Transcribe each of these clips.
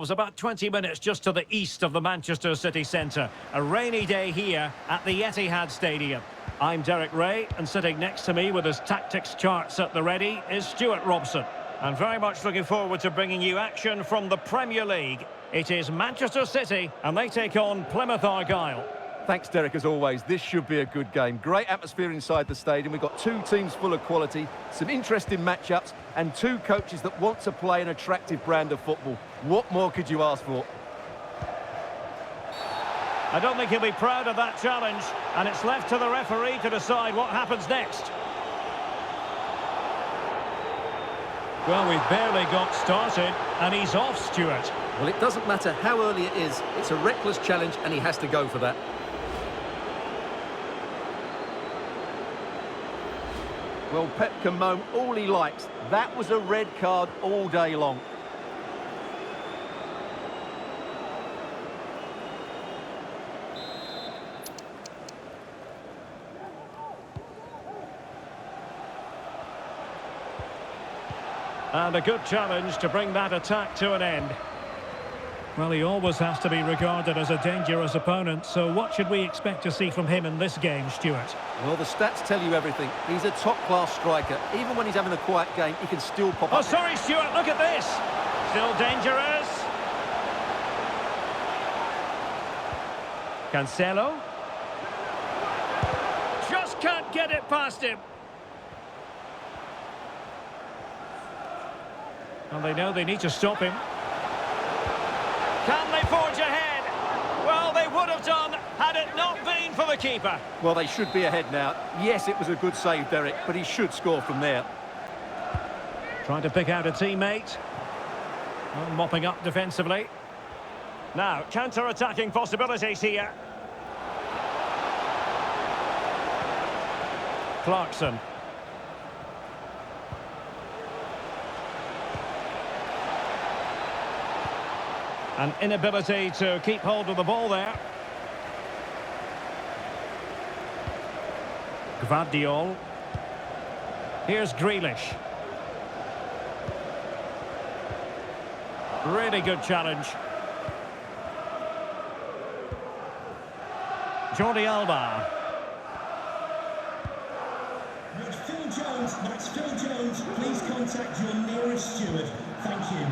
Was about 20 minutes just to the east of the Manchester city centre. A rainy day here at the Etihad Stadium. I'm Derek Ray, and sitting next to me with his tactics charts at the ready is Stuart Robson. And very much looking forward to bringing you action from the Premier League. It is Manchester City, and they take on Plymouth Argyle. Thanks, Derek, as always. This should be a good game. Great atmosphere inside the stadium. We've got two teams full of quality, some interesting matchups, and two coaches that want to play an attractive brand of football. What more could you ask for? I don't think he'll be proud of that challenge, and it's left to the referee to decide what happens next. Well, we've barely got started, and he's off, Stuart. Well, it doesn't matter how early it is. It's a reckless challenge, and he has to go for that. Well, Pep can moan all he likes. That was a red card all day long. And a good challenge to bring that attack to an end. Well, he always has to be regarded as a dangerous opponent, so what should we expect to see from him in this game, Stuart? Well, the stats tell you everything. He's a top-class striker. Even when he's having a quiet game, he can still pop up. Oh, sorry, Stuart, look at this! Still dangerous. Cancelo. Just can't get it past him. And they know they need to stop him. Can they forge ahead? Well, they would have done had it not been for the keeper. Well, they should be ahead now. Yes, it was a good save, Derek, but he should score from there. Trying to pick out a teammate. Oh, mopping up defensively. Now, counter-attacking possibilities here. Clarkson. An inability to keep hold of the ball there. Gvardiol. Here's Grealish. Really good challenge. Jordi Alba. That's Phil Jones. That's Phil Jones. Please contact your nearest steward. Thank you.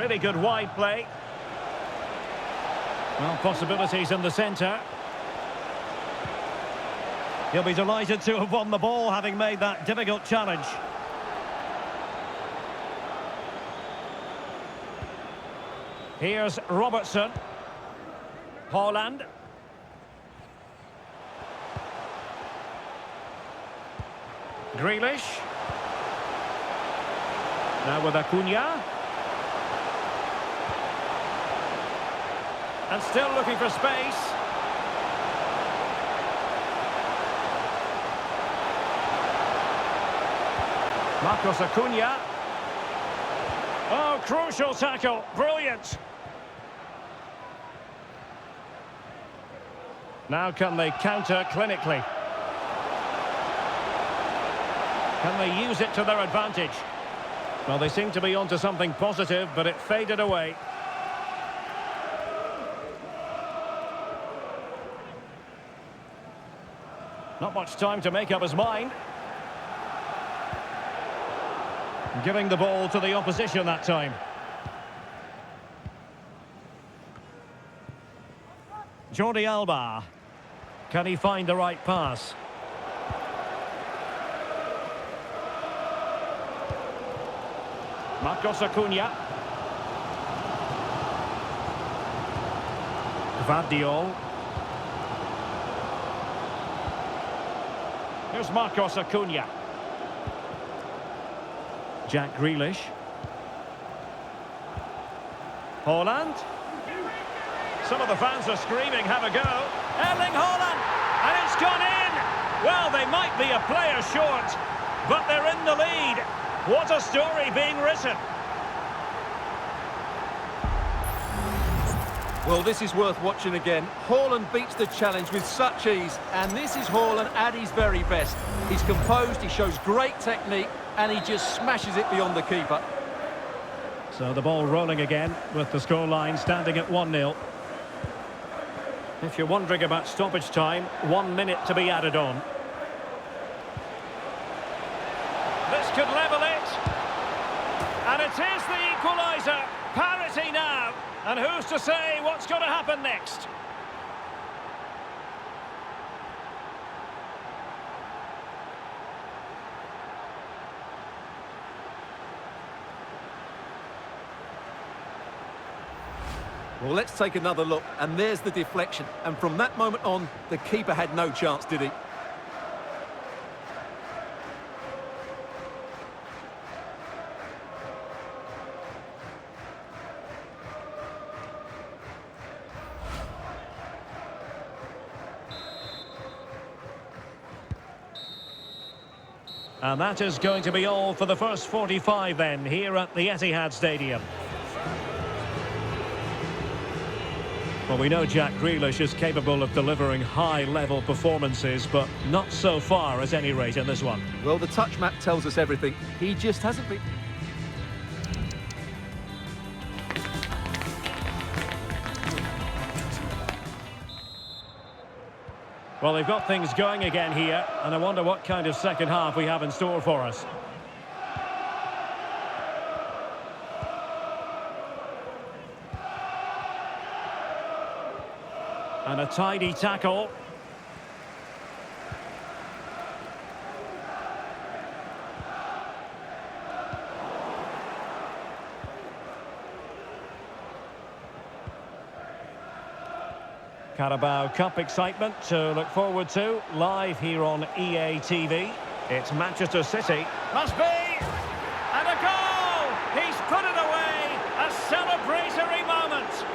Really good wide play. Well, possibilities in the centre. He'll be delighted to have won the ball, having made that difficult challenge. Here's Robertson. Haaland. Grealish. Now with Acuna. And still looking for space. Marcos Acuna. Oh, crucial tackle. Brilliant. Now can they counter clinically? Can they use it to their advantage? Well, they seem to be onto something positive, but it faded away. Not much time to make up his mind. Giving the ball to the opposition that time. Jordi Alba. Can he find the right pass? Marcos Acuna. Gvardiol. Here's Marcos Acuna. Jack Grealish. Haaland. Some of the fans are screaming, have a go. Erling Haaland! And it's gone in! Well, they might be a player short, but they're in the lead. What a story being written. Well, this is worth watching again. Haaland beats the challenge with such ease, and this is Haaland at his very best. He's composed, he shows great technique, and he just smashes it beyond the keeper. So the ball rolling again with the scoreline standing at 1-0. If you're wondering about stoppage time, 1 minute to be added on. This could level it. And it is the equaliser. Parity now. And who's to say what's going to happen next? Well, let's take another look, and there's the deflection. And from that moment on, the keeper had no chance, did he? And that is going to be all for the first 45 then, here at the Etihad Stadium. Well, we know Jack Grealish is capable of delivering high-level performances, but not so far at any rate in this one. Well, the touch map tells us everything. He just hasn't been... Well, they've got things going again here, and I wonder what kind of second half we have in store for us. And a tidy tackle. Carabao Cup excitement to look forward to, live here on EA TV. It's Manchester City. Must be! And a goal! He's put it away! A celebratory moment!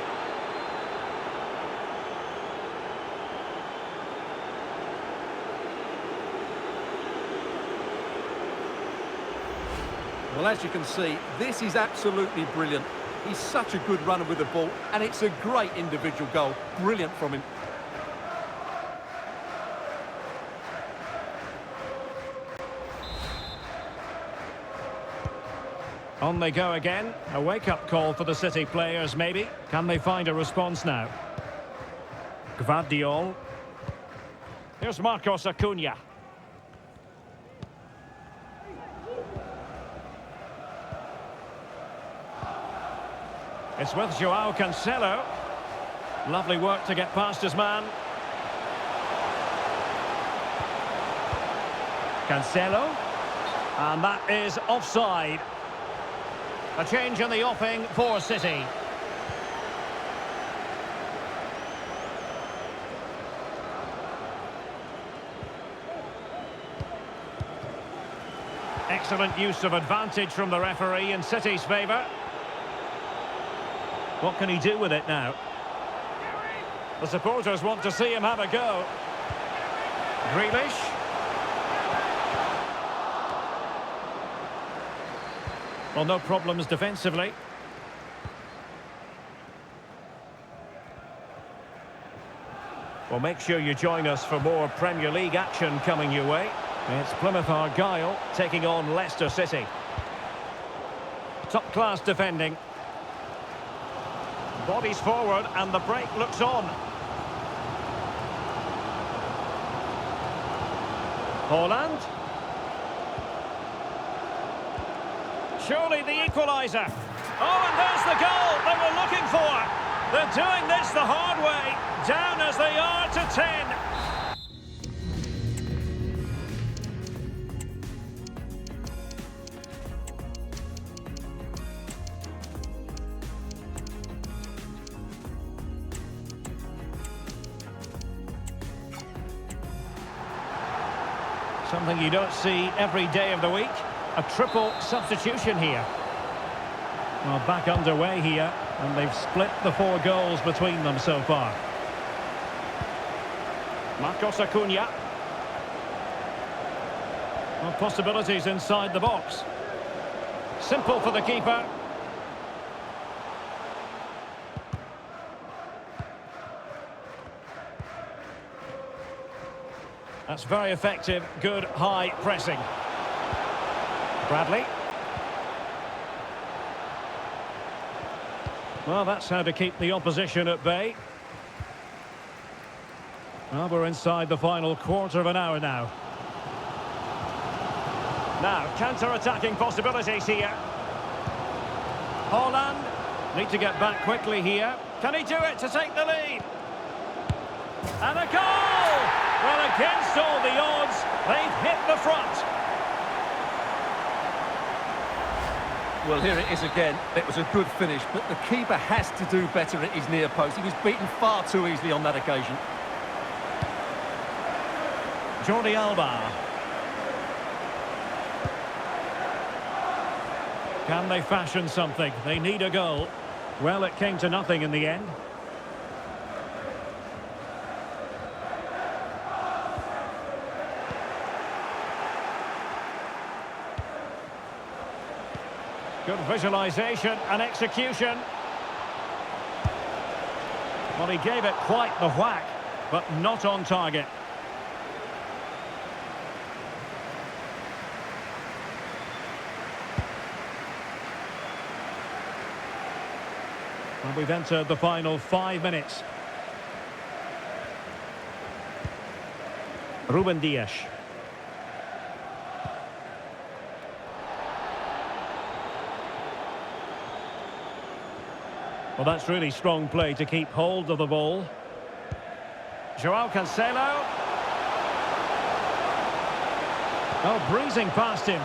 Well, as you can see, this is absolutely brilliant. He's such a good runner with the ball, and it's a great individual goal. Brilliant from him. On they go again. A wake-up call for the City players, maybe. Can they find a response now? Gvardiol. Here's Marcos Acuna. It's with Joao Cancelo. Lovely work to get past his man. Cancelo. And that is offside. A change in the offing for City. Excellent use of advantage from the referee in City's favour. What can he do with it now? The supporters want to see him have a go. Grealish. Well, no problems defensively. Well, make sure you join us for more Premier League action coming your way. It's Plymouth Argyle taking on Leicester City. Top-class defending. Bodies forward and the break looks on. Haaland. Surely the equaliser. Oh, and there's the goal they were looking for. They're doing this the hard way. Down as they are to 10. Something you don't see every day of the week. A triple substitution here. Well, back underway here, and they've split the 4 goals between them so far. Marcos Acuna. Well, possibilities inside the box. Simple for the keeper. That's very effective, good high pressing. Bradley. Well, that's how to keep the opposition at bay. Well, we're inside the final quarter of an hour now. Now, counter-attacking possibilities here. Haaland need to get back quickly here. Can he do it to take the lead? And a goal! Well, against all the odds, they've hit the front. Well, here it is again. It was a good finish, but the keeper has to do better at his near post. He was beaten far too easily on that occasion. Jordi Alba. Can they fashion something? They need a goal. Well, it came to nothing in the end. Good visualisation and execution. Well, he gave it quite the whack, but not on target. And we've entered the final 5 minutes. Ruben Dias. Well, that's really strong play to keep hold of the ball. Joao Cancelo. Oh, breezing past him.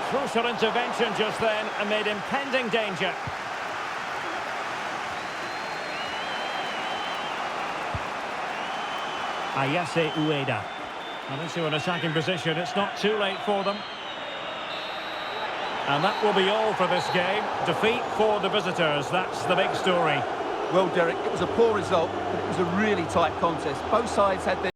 Crucial intervention just then amid impending danger. Ayase Ueda. And into an attacking position. It's not too late for them. And that will be all for this game. Defeat for the visitors. That's the big story. Well, Derek, it was a poor result, but it was a really tight contest. Both sides had their